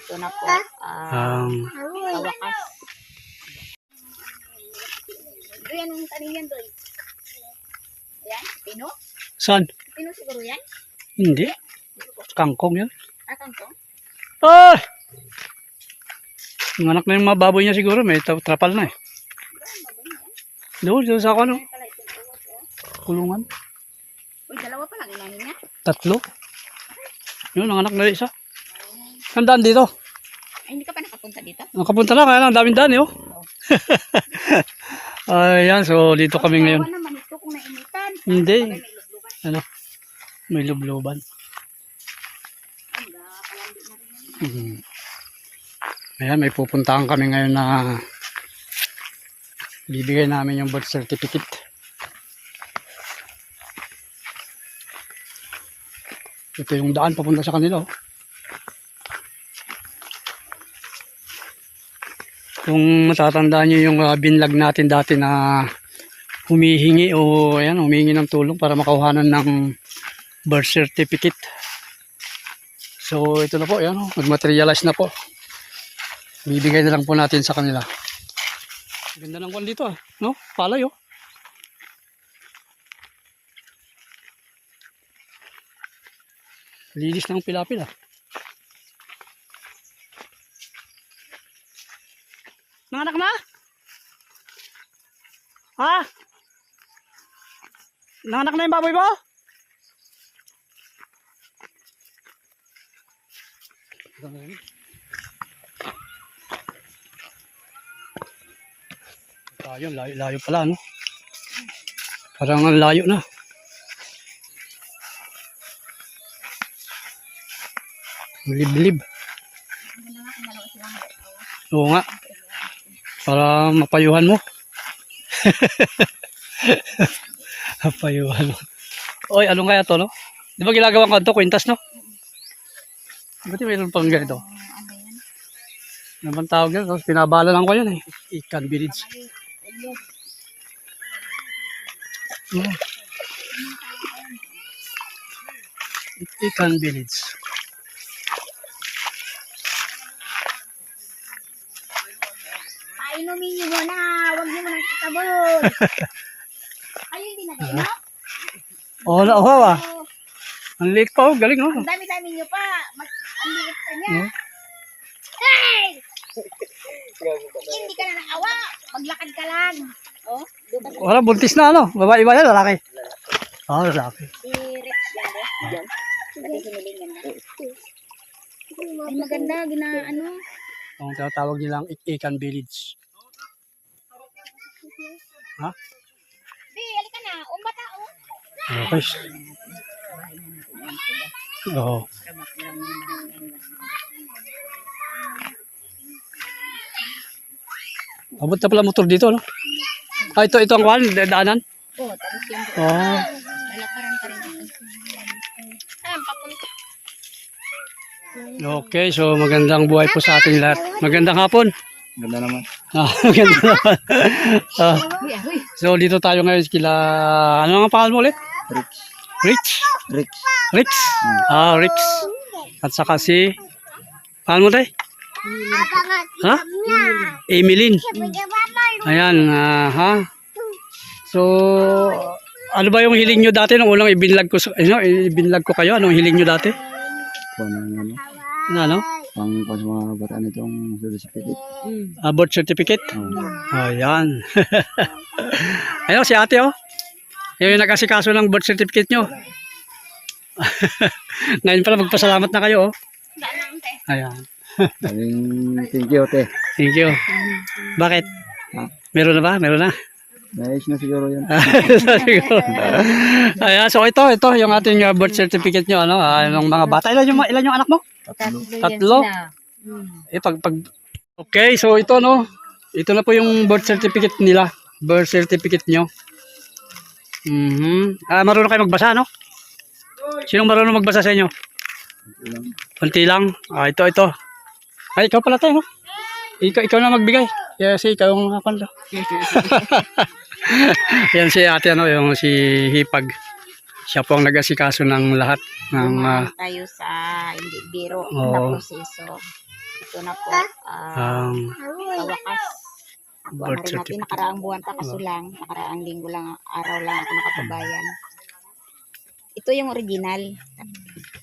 ito na po. Sa wakas. Yan ang tanim yan doon. Yan, pino? Saan? Pino siguro yan? Hindi. Kangkong yan. Kangkong? Ah! Yung anak na yung mga baboy niya siguro. May trapal na eh. Doon sa ako ano. Kulungan. Uy, dalawa pa lang inahin niya. 3. Yun, ang anak na isa. Sandaan dito. Ay, hindi ka pa nakapunta dito? Nakapunta lang, kaya lang, daming daan eh, oh. Ayan, so dito kami ngayon. Tawa naman ito kung nainitan. Hindi. May lubluban. Ano? May lubluban. Palandi na rin. Ayan, may pupuntahan kami ngayon na bibigay namin yung birth certificate. Ito yung daan papunta sa kanila, oh. Kung matatandaan nyo yung binlog natin dati na humihingi o ayan, humihingi ng tulong para makuhanan ng birth certificate. So ito na po, ayan, mag-materialize na po. Bibigay na lang po natin sa kanila. Ganda ng kwan dito, no? Palay, oh. Lilis ng pilapil, ah. Nanganak na? Ha? Nanganak na yung baboy mo? Ayun, layo pala, no? Parang ang layo na. Liblib. Oo nga. Para mapayuhan mo. Mapayuhan mo. Oy, anong kaya to, no? Di ba ginagawa ko ito? Kwintas, no? Ba't mayroon pang ganito? Ano bang tawag yan? Pinabala lang ko yan, eh. Ikan village. Ikan village. Painumin niyo muna. Huwag niyo muna kitabon. Ay, hindi na kayo? Oh, nauhaw, ah. Ang liit pa, oh. Galing, no? Ang dami-dami niyo pa. Ang liit pa niya. Hey! Hindi ka na nakawa. Maglakad ka lang. Oh, Wala, buntis na, ano? Babae ba yan? Lalaki? Oo, lalaki. si Rex yan, Diyan. Pati siniling yan. Ay, maganda. Ano? Ang tinatawag nilang Ikan village. Ha? Di, halika na. Bata, oh. Okay. Oo. Abot na pala motor dito, no? Ah, ito ang kwan, daanan? Oh, tapos yan. Oh. Lalakaran pa rin. Ayan, papunta. Okay, so magandang buhay po sa ating lahat. Magandang hapon. Ganda naman. Maganda naman. Uy, uy. So dito tayo ngayon kila, ano ang pangalan mo ulit? Rich. Rich? Rich. Rich? Rich. At saka si, pangalan mo tayo? Ha? Emeline. Ayan, ha? So, ano ba yung hiling nyo dati nung unang ibinlog ko, ibinlog ko kayo? Anong hiling nyo dati? Ano? Pang sa mga bata nitong certificate. Birth certificate? Ayan. Ayun, si ate, oh. Yung nag-asikaso ng birth certificate nyo. Ngayon pala, magpasalamat na kayo, oh. Ayan. Thank you, te. Thank you. Bakit? Meron na ba? Meron na? Nice na siguro yun. Ayan, so ito yung ating birth certificate nyo, ano, ng mga bata. Ilan yung anak mo? 3? Okay, so ito, no. Ito na po yung birth certificate nila. Birth certificate nyo. Marunong kayo magbasa, no? Sinong marunong magbasa sa inyo? Kunti lang. Ito. Ay, ikaw pala tayo, no? Ikaw na magbigay. Kasi ikaw yung nakakanda. Yan si ate, ano, yung si Hipag. Siya po ang nag-asikaso ng lahat. Ng, tayo sa hindi biro Oo. na proseso. Ito na po. Ang Sa wakas. Buwan birth na rin natin, nakaraang buwan pa kaso lang, nakaraang linggo lang, araw lang ako nakapabayan. Ito yung original.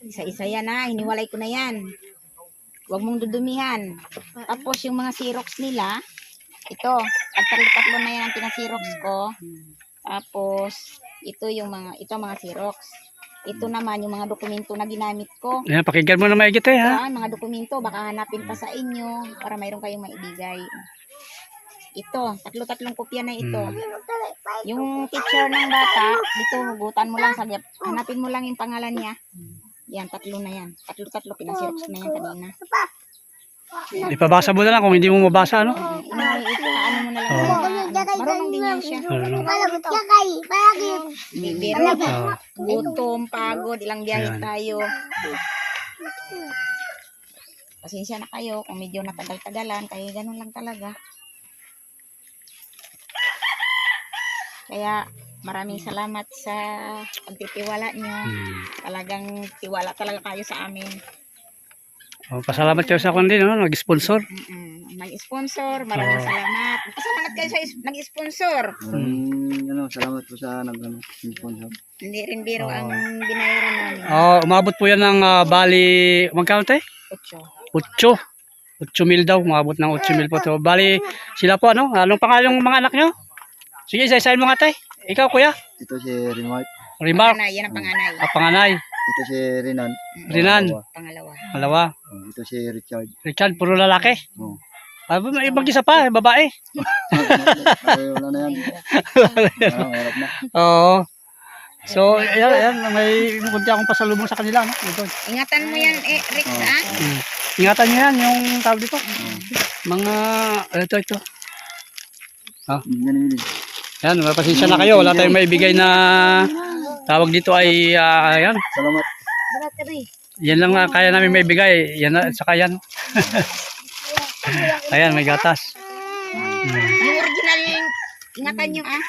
Isa-isa yan ha, hiniwalay ko na yan. Huwag mong dudumihan. Tapos yung mga Xerox nila, ito, tatlo na yan ang pinasirox ko. Tapos, ito mga Xerox. Ito naman yung mga dokumento na ginamit ko. Ayan, pakinggan mo na maigit ha. Mga dokumento, baka hanapin pa sa inyo para mayroon kayong maibigay. Ito, tatlong kopya na ito. Yung picture ng bata, dito hugutan mo lang, hanapin mo lang yung pangalan niya. Yan, tatlo na yan. Tatlo, pinasirox na yan kanina. Ipabasa mo na lang kung hindi mo mabasa, ano? Ano mo na lang. Marunong din yan siya. Bibiro, gutom, pagod, ilang biyahe Ayan. tayo. Pasensya na kayo kung medyo natagal-tagalan, kaya ganun lang talaga. Kaya maraming salamat sa pagtitiwala nyo. Talagang tiwala talaga kayo sa amin. Oh, pasalamat kayo sa kundi, no? Nag-sponsor. Mag-sponsor, maraming salamat. Pasalamat kayo sa nag-sponsor. Maraming salamat po sa nag-sponsor. Hindi rin biro ang binayaran namin. Umabot po yan ng bali, magkano tayo? 8. 8 mil daw, umabot ng 8 mil po to. Bali, sila po, ano? Anong pangalan ng mga anak nyo? Sige, isa-isahin mo nga tayo. Ikaw, kuya? Ito si Remark. Remark. Panganay, yan ang panganay. Panganay. Ito si Renan. Renan. Pangalawa. Malawa. Ito si Richard. Richard, puro lalaki. Oh. May ibang isa pa, babae. Ay, wala na yan. Harap na. Oo. So, ayan, may kunti akong pasalubong sa kanila, no? Ito. Ingatan mo yan, Rex, ha? Ingatan niyo yan, yung tawag dito. Mga, ito. Yan. Yan, mapasensya na kayo. Wala tayong maibigay na tawag dito ay, ayan. Salamat. Yan lang kaya namin maibigay. Yan, saka yan. Ayan, may gatas. Yung original, ingatan nyo, ah.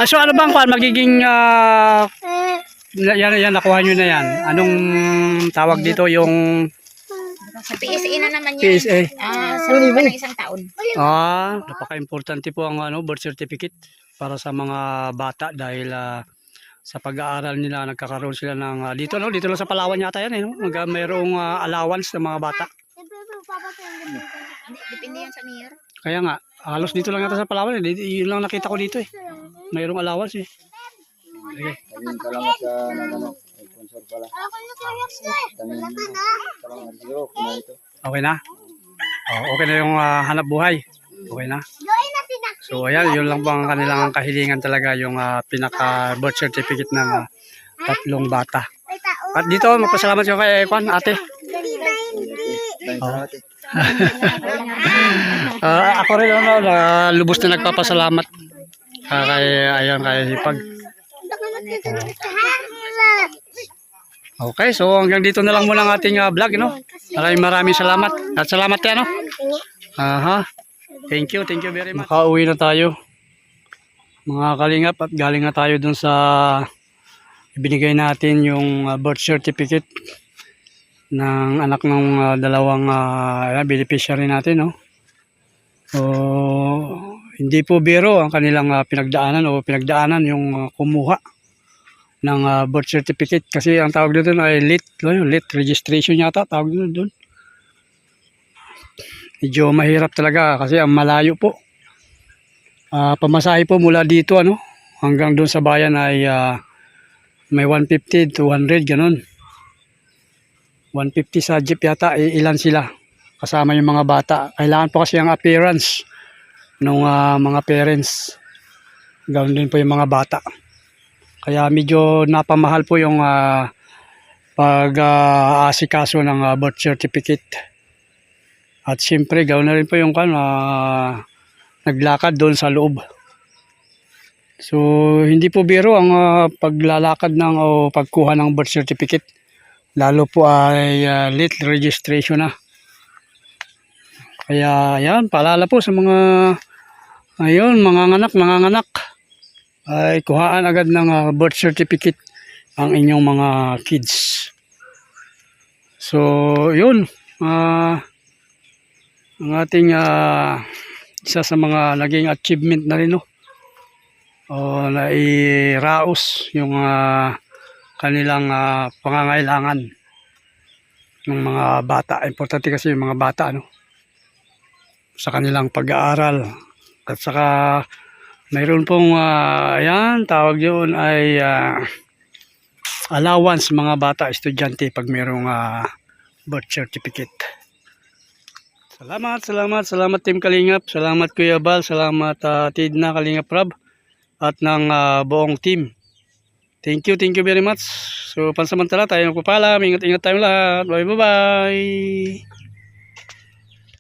So ano bang magiging yan nakuha nyo na yan. Anong tawag dito yung Sa PSA na naman yan. PSA? Sa loob ng isang taon. Napaka-importante po ang birth certificate para sa mga bata dahil sa pag-aaral nila nagkakaroon sila ng dito lang sa Palawan yata yan mayroong allowance ng mga bata. Depende yan sa mayor. Kaya nga halos dito lang yata sa Palawan yun lang nakita ko dito mayroong allowance Okay. Maraming salamat sa sponsor pala. Okay na? Okay na yung hanap buhay. Okay na? So ayan, yun lang bang kanilang kahilingan talaga yung pinaka birth certificate ng tatlong bata. At dito magpasalamat ko kay Kwan, ate. Ako rin lubos na nagpapasalamat kay Hipag. Okay, so hanggang dito na lang muna ang ating vlog, no? Maraming salamat. At salamat yan, no? Thank you very much. Makauwi na tayo, mga kalingap, at galing na tayo dun sa ibinigay natin yung birth certificate ng anak ng dalawang beneficiary natin, no? So, hindi po biro ang kanilang pinagdaanan yung kumuha ng birth certificate kasi ang tawag dito ay late registration yata tawag dito doon. Medyo mahirap talaga kasi ang malayo po. Pamasahe po mula dito hanggang doon sa bayan ay may 150 200 ganun. 150 sa jeep yata, ilan sila kasama yung mga bata. Kailangan po kasi ang appearance ng mga parents. Ganoon din po yung mga bata. Kaya medyo napamahal po yung pag-aasikaso ng birth certificate. At siyempre gawin na rin po yung naglakad doon sa loob. So hindi po biro ang paglalakad o pagkuha ng birth certificate. Lalo po ay late registration na. Kaya yan, paalala po sa mga nanganganak ay kuhaan agad ng birth certificate ang inyong mga kids. So yun, ang ating isa sa mga naging achievement na rin, no? O nairaos yung kanilang pangangailangan ng mga bata. Importante kasi yung mga bata, no? Sa kanilang pag-aaral. At saka mayroon pong ayan, tawag yun ay allowance mga bata, estudyante pag mayroong birth certificate. Salamat Team Kalingap, salamat Kuya Bal, salamat Tidna Kalingap Rab at ng buong team. Thank you very much. So pansamantala tayo magpapaalam, ingat tayong lahat. Bye.